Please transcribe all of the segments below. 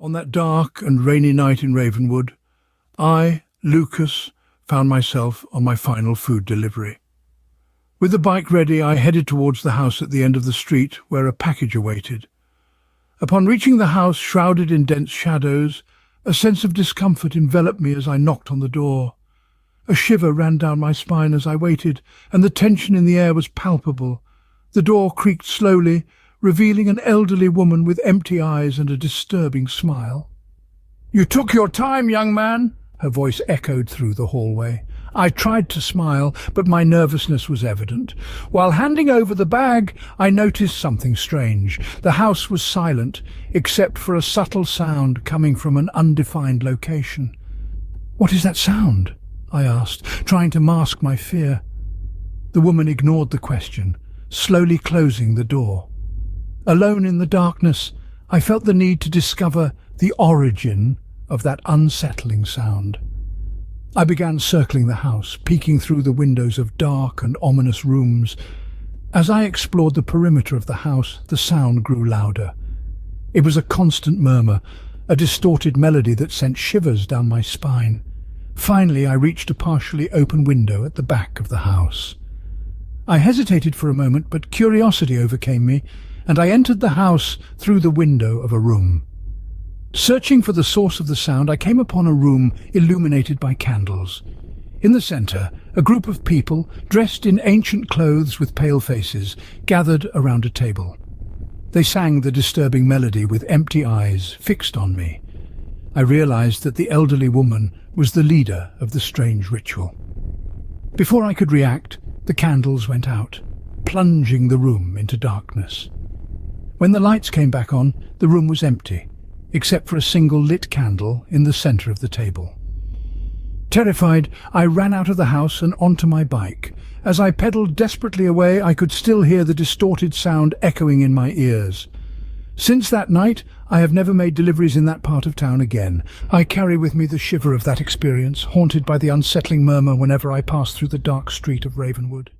On that dark and rainy night in Ravenwood, I, Lucas, found myself on my final food delivery. With the bike ready, I headed towards the house at the end of the street where a package awaited. Upon reaching the house, shrouded in dense shadows, a sense of discomfort enveloped me as I knocked on the door. A shiver ran down my spine as I waited, and the tension in the air was palpable. The door creaked slowly, revealing an elderly woman with empty eyes and a disturbing smile. "You took your time, young man," her voice echoed through the hallway. I tried to smile, but my nervousness was evident. While handing over the bag, I noticed something strange. The house was silent, except for a subtle sound coming from an undefined location. "What is that sound?" I asked, trying to mask my fear. The woman ignored the question, slowly closing the door. Alone in the darkness, I felt the need to discover the origin of that unsettling sound. I began circling the house, peeking through the windows of dark and ominous rooms. As I explored the perimeter of the house, the sound grew louder. It was a constant murmur, a distorted melody that sent shivers down my spine. Finally, I reached a partially open window at the back of the house. I hesitated for a moment, but curiosity overcame me, and I entered the house through the window of a room. Searching for the source of the sound, I came upon a room illuminated by candles. In the center, a group of people, dressed in ancient clothes with pale faces, gathered around a table. They sang the disturbing melody with empty eyes fixed on me. I realized that the elderly woman was the leader of the strange ritual. Before I could react, the candles went out, plunging the room into darkness. When the lights came back on, the room was empty, except for a single lit candle in the center of the table. Terrified, I ran out of the house and onto my bike. As I pedaled desperately away, I could still hear the distorted sound echoing in my ears. Since that night, I have never made deliveries in that part of town again. I carry with me the shiver of that experience, haunted by the unsettling murmur whenever I pass through the dark street of Ravenwood.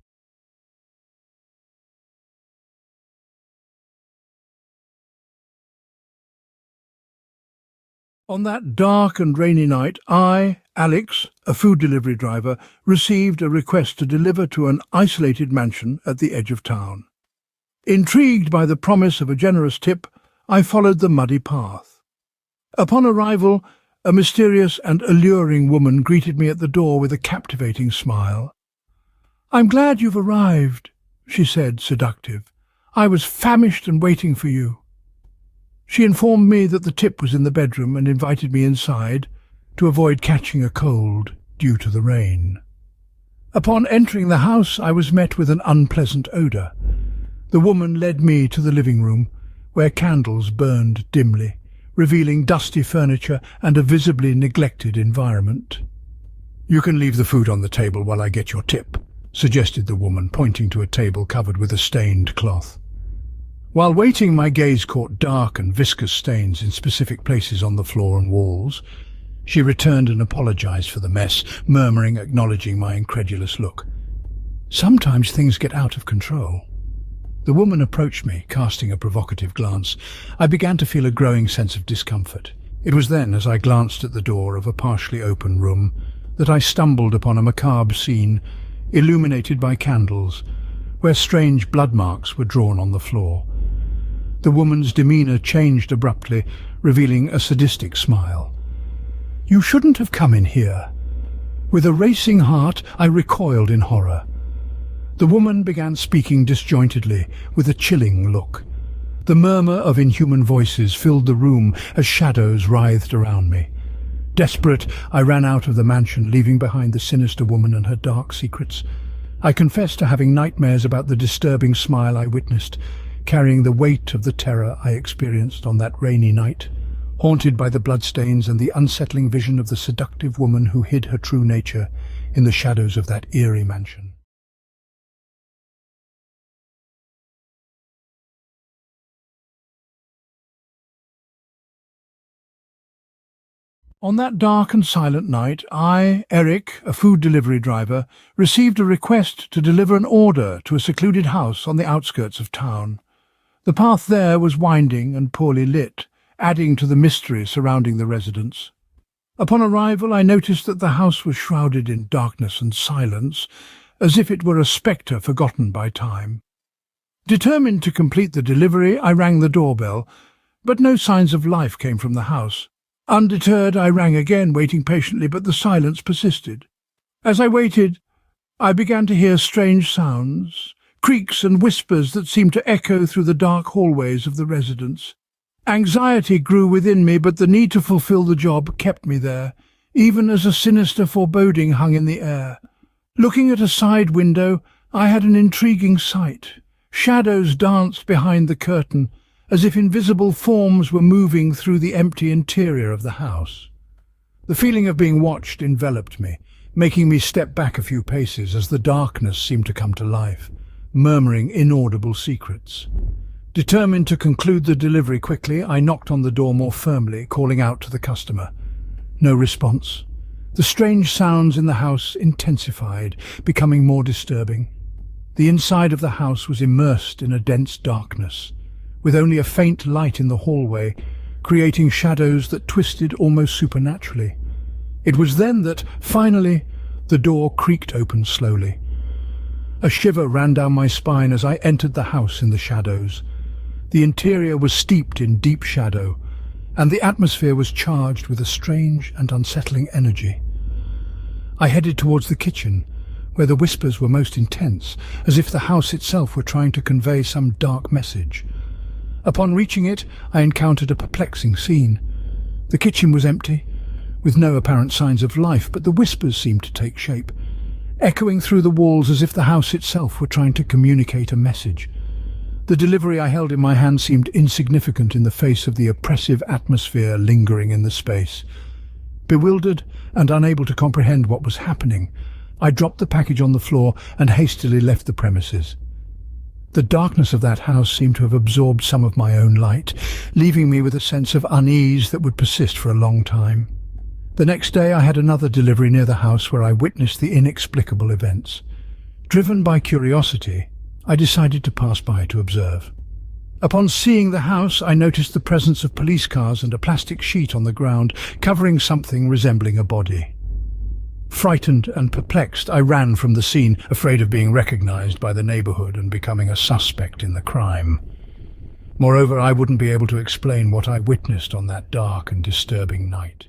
On that dark and rainy night, I, Alex, a food delivery driver, received a request to deliver to an isolated mansion at the edge of town. Intrigued by the promise of a generous tip, I followed the muddy path. Upon arrival, a mysterious and alluring woman greeted me at the door with a captivating smile. "I'm glad you've arrived," she said, seductive. "I was famished and waiting for you." She informed me that the tip was in the bedroom and invited me inside to avoid catching a cold due to the rain. Upon entering the house, I was met with an unpleasant odour. The woman led me to the living room, where candles burned dimly, revealing dusty furniture and a visibly neglected environment. "You can leave the food on the table while I get your tip," suggested the woman, pointing to a table covered with a stained cloth. While waiting, my gaze caught dark and viscous stains in specific places on the floor and walls. She returned and apologized for the mess, murmuring, acknowledging my incredulous look. "Sometimes things get out of control." The woman approached me, casting a provocative glance. I began to feel a growing sense of discomfort. It was then, as I glanced at the door of a partially open room, that I stumbled upon a macabre scene, illuminated by candles, where strange blood marks were drawn on the floor. The woman's demeanour changed abruptly, revealing a sadistic smile. "You shouldn't have come in here." With a racing heart, I recoiled in horror. The woman began speaking disjointedly, with a chilling look. The murmur of inhuman voices filled the room as shadows writhed around me. Desperate, I ran out of the mansion, leaving behind the sinister woman and her dark secrets. I confess to having nightmares about the disturbing smile I witnessed, carrying the weight of the terror I experienced on that rainy night, haunted by the bloodstains and the unsettling vision of the seductive woman who hid her true nature in the shadows of that eerie mansion. On that dark and silent night, I, Eric, a food delivery driver, received a request to deliver an order to a secluded house on the outskirts of town. The path there was winding and poorly lit, adding to the mystery surrounding the residence. Upon arrival, I noticed that the house was shrouded in darkness and silence, as if it were a spectre forgotten by time. Determined to complete the delivery, I rang the doorbell, but no signs of life came from the house. Undeterred, I rang again, waiting patiently, but the silence persisted. As I waited, I began to hear strange sounds, creaks and whispers that seemed to echo through the dark hallways of the residence. Anxiety grew within me, but the need to fulfill the job kept me there, even as a sinister foreboding hung in the air. Looking at a side window, I had an intriguing sight. Shadows danced behind the curtain, as if invisible forms were moving through the empty interior of the house. The feeling of being watched enveloped me, making me step back a few paces as the darkness seemed to come to life, murmuring inaudible secrets. Determined to conclude the delivery quickly, I knocked on the door more firmly, calling out to the customer. No response. The strange sounds in the house intensified, becoming more disturbing. The inside of the house was immersed in a dense darkness, with only a faint light in the hallway, creating shadows that twisted almost supernaturally. It was then that, finally, the door creaked open slowly. A shiver ran down my spine as I entered the house in the shadows. The interior was steeped in deep shadow, and the atmosphere was charged with a strange and unsettling energy. I headed towards the kitchen, where the whispers were most intense, as if the house itself were trying to convey some dark message. Upon reaching it, I encountered a perplexing scene. The kitchen was empty, with no apparent signs of life, but the whispers seemed to take shape, echoing through the walls as if the house itself were trying to communicate a message. The delivery I held in my hand seemed insignificant in the face of the oppressive atmosphere lingering in the space. Bewildered and unable to comprehend what was happening, I dropped the package on the floor and hastily left the premises. The darkness of that house seemed to have absorbed some of my own light, leaving me with a sense of unease that would persist for a long time. The next day I had another delivery near the house where I witnessed the inexplicable events. Driven by curiosity, I decided to pass by to observe. Upon seeing the house, I noticed the presence of police cars and a plastic sheet on the ground, covering something resembling a body. Frightened and perplexed, I ran from the scene, afraid of being recognized by the neighborhood and becoming a suspect in the crime. Moreover, I wouldn't be able to explain what I witnessed on that dark and disturbing night.